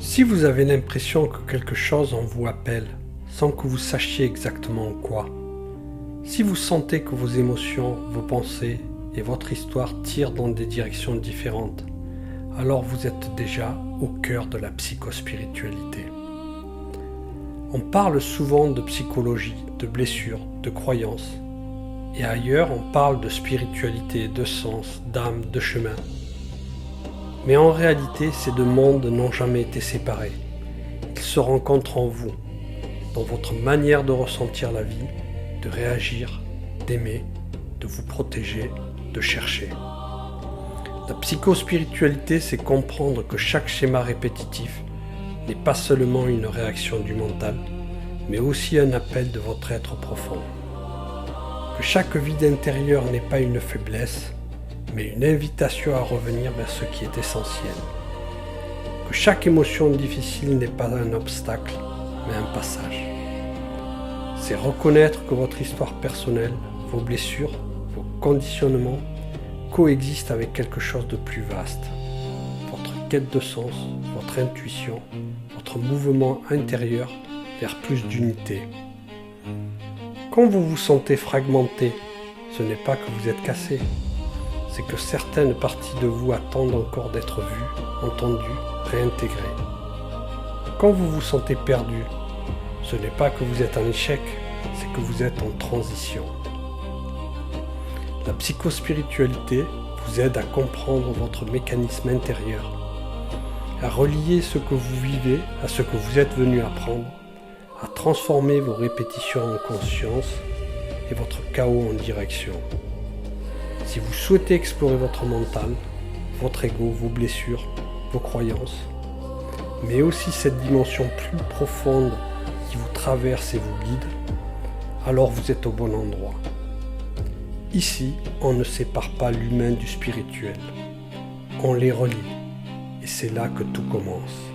Si vous avez l'impression que quelque chose en vous appelle, sans que vous sachiez exactement quoi, si vous sentez que vos émotions, vos pensées et votre histoire tirent dans des directions différentes, alors vous êtes déjà au cœur de la psychospiritualité. On parle souvent de psychologie, de blessures, de croyances, et ailleurs on parle de spiritualité, de sens, d'âme, de chemin. Mais en réalité, ces deux mondes n'ont jamais été séparés. Ils se rencontrent en vous, dans votre manière de ressentir la vie, de réagir, d'aimer, de vous protéger, de chercher. La psychospiritualité, c'est comprendre que chaque schéma répétitif n'est pas seulement une réaction du mental, mais aussi un appel de votre être profond. Que chaque vide intérieur n'est pas une faiblesse, mais une invitation à revenir vers ce qui est essentiel. Que chaque émotion difficile n'est pas un obstacle, mais un passage. C'est reconnaître que votre histoire personnelle, vos blessures, vos conditionnements coexistent avec quelque chose de plus vaste. Votre quête de sens, votre intuition, votre mouvement intérieur vers plus d'unité. Quand vous vous sentez fragmenté, ce n'est pas que vous êtes cassé. C'est que certaines parties de vous attendent encore d'être vues, entendues, réintégrées. Quand vous vous sentez perdu, ce n'est pas que vous êtes en échec, c'est que vous êtes en transition. La psychospiritualité vous aide à comprendre votre mécanisme intérieur, à relier ce que vous vivez à ce que vous êtes venu apprendre, à transformer vos répétitions en conscience et votre chaos en direction. Si vous souhaitez explorer votre mental, votre ego, vos blessures, vos croyances, mais aussi cette dimension plus profonde qui vous traverse et vous guide, alors vous êtes au bon endroit. Ici, on ne sépare pas l'humain du spirituel. On les relie. Et c'est là que tout commence.